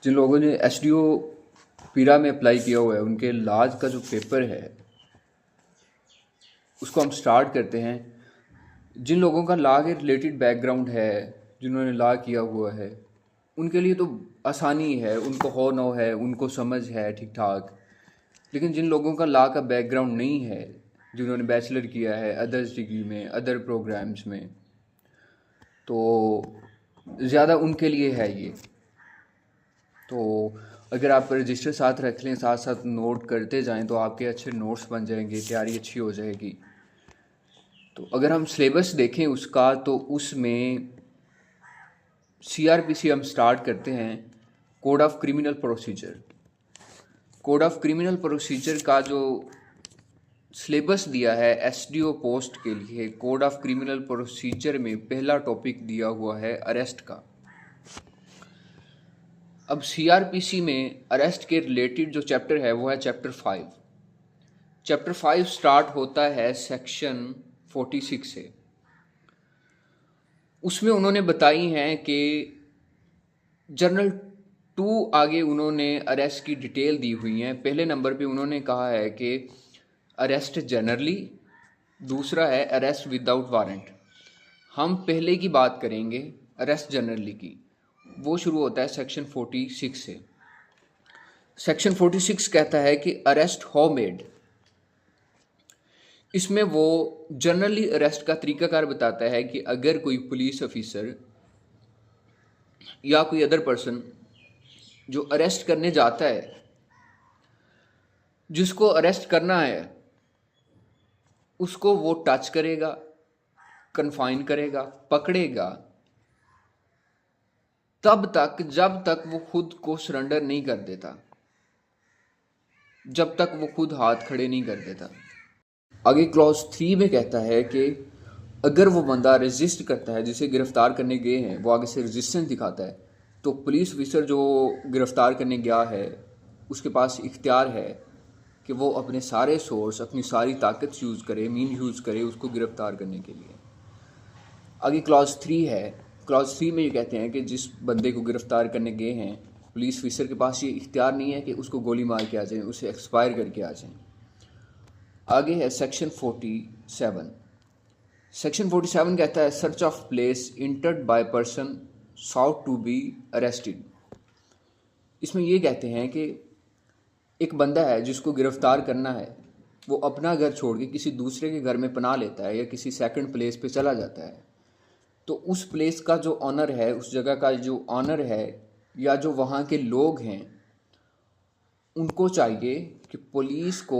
जिन लोगों ने एसडीओ पीरा में अप्लाई किया हुआ है उनके लाज का जो पेपर है उसको हम स्टार्ट करते हैं। जिन लोगों का लॉ के रिलेटेड बैकग्राउंड है, जिन्होंने लॉ किया हुआ है, उनके लिए तो आसानी है, उनको हो नो है, उनको समझ है ठीक ठाक। लेकिन जिन लोगों का लॉ का बैकग्राउंड नहीं है, जिन्होंने बैचलर किया है अदर्स डिग्री में, अदर प्रोग्राम्स में, तो ज़्यादा उनके लिए है ये। तो अगर आप रजिस्टर साथ रख लें, साथ साथ नोट करते जाएं, तो आपके अच्छे नोट्स बन जाएंगे, तैयारी अच्छी हो जाएगी। तो अगर हम सिलेबस देखें उसका, तो उसमें सीआरपीसी हम स्टार्ट करते हैं। Code of criminal procedure, code of criminal procedure का जो सिलेबस दिया है एसडीओ पोस्ट के लिए, कोड ऑफ क्रिमिनल प्रोसीजर में पहला टॉपिक दिया हुआ है अरेस्ट का। अब सीआरपीसी में अरेस्ट के रिलेटेड जो चैप्टर है वो है चैप्टर 5। चैप्टर 5 स्टार्ट होता है सेक्शन 46 से। उसमें उन्होंने बताई हैं कि जर्नल 2 आगे उन्होंने अरेस्ट की डिटेल दी हुई है। पहले नंबर पे उन्होंने कहा है कि अरेस्ट जनरली, दूसरा है अरेस्ट विदाउट वारंट। हम पहले की बात करेंगे, अरेस्ट जनरली की। वो शुरू होता है सेक्शन 46 से। सेक्शन 46 कहता है कि अरेस्ट हो मेड। इसमें वो जनरली अरेस्ट का तरीकाकार बताता है कि अगर कोई पुलिस ऑफिसर या कोई अदर पर्सन जो अरेस्ट करने जाता है, जिसको अरेस्ट करना है, उसको वो टच करेगा, कन्फाइन करेगा, पकड़ेगा, तब तक जब तक वो खुद को सरेंडर नहीं कर देता, जब तक वो खुद हाथ खड़े नहीं कर देता। आगे क्लॉज 3 में कहता है कि अगर वो बंदा रेजिस्ट करता है, जिसे गिरफ्तार करने गए हैं, वो आगे से रेजिस्टेंस दिखाता है, तो पुलिस ऑफिसर जो गिरफ्तार करने गया है उसके पास इख्तियार है कि वो अपने सारे सोर्स, अपनी सारी ताकत यूज़ करे, मीन यूज़ करे उसको गिरफ्तार करने के लिए। आगे क्लॉज 3 है। क्लॉज 3 में ये कहते हैं कि जिस बंदे को गिरफ्तार करने गए हैं, पुलिस ऑफिसर के पास ये इख्तियार नहीं है कि उसको गोली मार के आ जाए, उसे एक्सपायर करके आ जाए। आगे है सेक्शन 47। सेक्शन 47 कहता है search of place entered by person sought to be arrested. इसमें ये कहते हैं कि एक बंदा है जिसको गिरफ्तार करना है, वो अपना घर छोड़ के किसी दूसरे के घर में पनाह लेता है या किसी सेकंड प्लेस पे चला जाता है। तो उस प्लेस का जो ऑनर है, उस जगह का जो ऑनर है, या जो वहाँ के लोग हैं, उनको चाहिए कि पुलिस को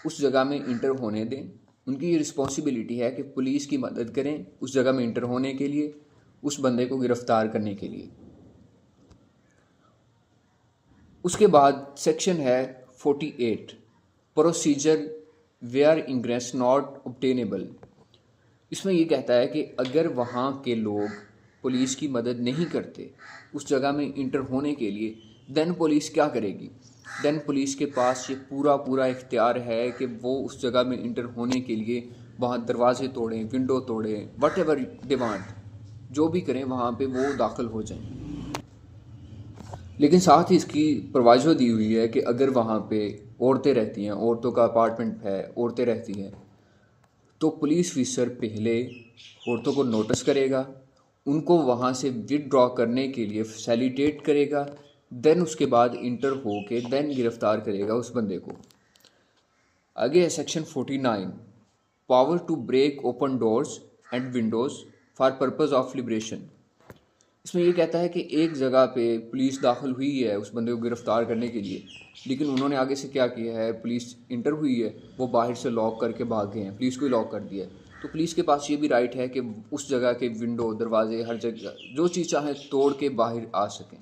उस जगह में इंटर होने दें। उनकी ये रिस्पॉन्सिबिलिटी है कि पुलिस की मदद करें उस जगह में इंटर होने के लिए, उस बंदे को गिरफ्तार करने के लिए। उसके बाद सेक्शन है 48, procedure where ingress not obtainable. इसमें ये कहता है कि अगर वहाँ के लोग पुलिस की मदद नहीं करते उस जगह में इंटर होने के लिए, देन पुलिस क्या करेगी। देन पुलिस के पास ये पूरा इख्तियार है कि वो उस जगह में इंटर होने के लिए वहाँ दरवाजे तोड़ें, विंडो तोड़ें, वट एवर दे वांट, जो भी करें वहाँ पे वो दाखिल हो जाएं। लेकिन साथ ही इसकी प्रोविज़ो दी हुई है कि अगर वहाँ पे औरतें रहती हैं, औरतों का अपार्टमेंट है, औरतें रहती हैं, तो पुलिस ऑफिसर पहले औरतों को नोटिस करेगा, उनको वहाँ से विदड्रॉ करने के लिए फैसिलिटेट करेगा, देन उसके बाद इंटर हो के देन गिरफ्तार करेगा उस बंदे को। आगे है section 49, power to break open doors and windows for purpose of liberation. इसमें ये कहता है कि एक जगह पे पुलिस दाखिल हुई है उस बंदे को गिरफ्तार करने के लिए, लेकिन उन्होंने आगे से क्या किया है, पुलिस इंटर हुई है, वो बाहर से लॉक करके भाग गए हैं, पुलिस को ही लॉक कर दिया है। तो पुलिस के पास ये भी राइट है कि उस जगह के विंडो, दरवाजे, हर जगह जो चीज़ चाहे तोड़ के बाहर आ सकें।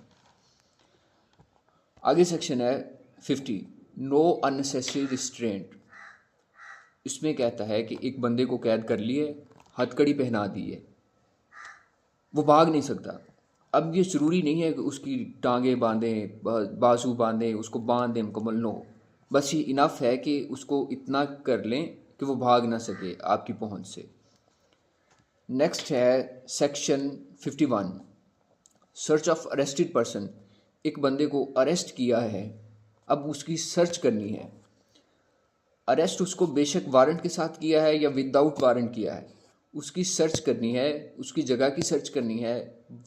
आगे सेक्शन है 50, नो अननेसेसरी रिस्ट्रेंट। इसमें कहता है कि एक बंदे को कैद कर लिए, हथकड़ी पहना दी है, वो भाग नहीं सकता। अब ये ज़रूरी नहीं है कि उसकी टांगें बांधें, बाजू बांधें, उसको बांध दें मुकम्मल, नो। बस ये इनफ है कि उसको इतना कर लें कि वो भाग ना सके आपकी पहुंच से। नेक्स्ट है section 51, search of arrested person. एक बंदे को अरेस्ट किया है, अब उसकी सर्च करनी है। अरेस्ट उसको बेशक वारंट के साथ किया है या विदाउट वारंट किया है, उसकी सर्च करनी है, उसकी जगह की सर्च करनी है।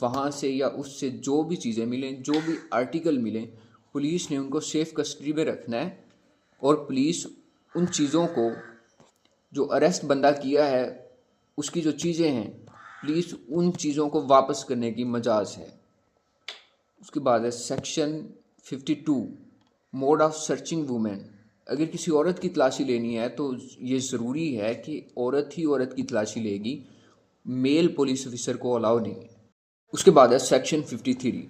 वहाँ से या उससे जो भी चीज़ें मिलें, जो भी आर्टिकल मिलें, पुलिस ने उनको सेफ कस्टडी में रखना है। और पुलिस उन चीज़ों को, जो अरेस्ट बंदा किया है, उसकी जो चीज़ें हैं, पुलिस उन चीज़ों को वापस करने की मजाज है। उसके बाद है section 52, mode of searching women. अगर किसी औरत की तलाशी लेनी है तो ये ज़रूरी है कि औरत ही औरत की तलाशी लेगी, मेल पुलिस ऑफिसर को अलाउ नहीं है। उसके बाद है section 53,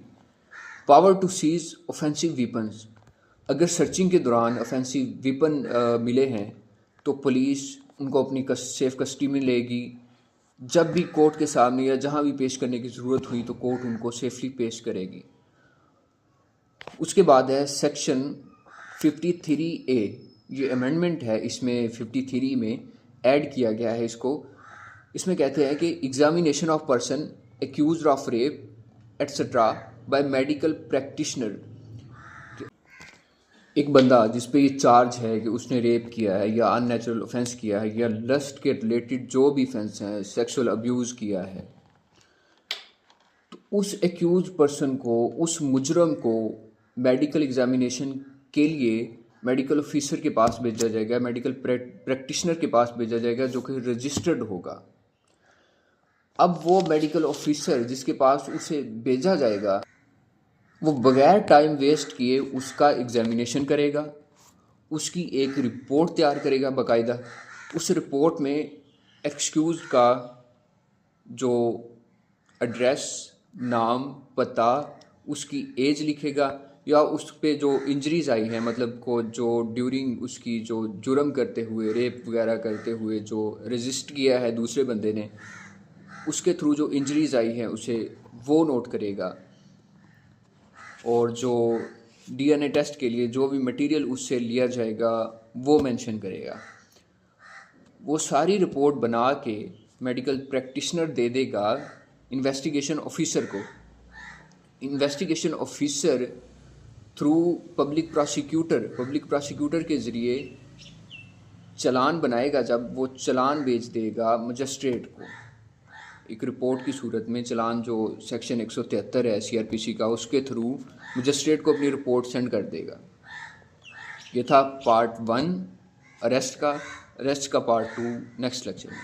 power to seize offensive weapons. अगर सर्चिंग के दौरान ऑफेंसिव वीपन मिले हैं तो पुलिस उनको अपनी सेफ कस्टडी में लेगी। जब भी कोर्ट के सामने या जहां भी पेश करने की ज़रूरत हुई तो कोर्ट उनको सेफली पेश करेगी। उसके बाद है सेक्शन 53A, ये अमेंडमेंट है, इसमें 53 में ऐड किया गया है इसको। इसमें कहते हैं कि examination of person accused of rape etcetera by medical practitioner. एक बंदा जिस पे ये चार्ज है कि उसने रेप किया है या अननेचुरल ऑफेंस किया है या लस्ट के रिलेटेड जो भी ऑफेंस हैं, सेक्सुअल अब्यूज़ किया है, तो उस एक्यूज पर्सन को, उस मुजरम को मेडिकल एग्जामिनेशन के लिए मेडिकल ऑफिसर के पास भेजा जाएगा, मेडिकल प्रैक्टिशनर के पास भेजा जाएगा, जो कि रजिस्टर्ड होगा। अब वो मेडिकल ऑफिसर जिसके पास उसे भेजा जाएगा, वो बगैर टाइम वेस्ट किए उसका एग्जामिनेशन करेगा, उसकी एक रिपोर्ट तैयार करेगा बाकायदा। उस रिपोर्ट में एक्सक्यूज का जो एड्रेस, नाम, पता, उसकी एज लिखेगा, या उस पे जो इंजरीज आई हैं, मतलब को जो ड्यूरिंग उसकी जो जुर्म करते हुए, रेप वगैरह करते हुए जो रजिस्ट किया है दूसरे बंदे ने, उसके थ्रू जो इंजरीज आई हैं उसे वो नोट करेगा। और जो DNA टेस्ट के लिए जो भी मटेरियल उससे लिया जाएगा वो मेंशन करेगा। वो सारी रिपोर्ट बना के मेडिकल प्रैक्टिशनर दे देगा इन्वेस्टिगेशन ऑफिसर को। Investigation officer through public prosecutor के ज़रिए चालान बनाएगा। जब वो चालान भेज देगा मजिस्ट्रेट को, एक रिपोर्ट की सूरत में चालान जो सेक्शन 173 है CRPC का, उसके थ्रू मजिस्ट्रेट को अपनी रिपोर्ट सेंड कर देगा। ये था पार्ट 1 अरेस्ट का। पार्ट 2 नेक्स्ट लेक्चर में।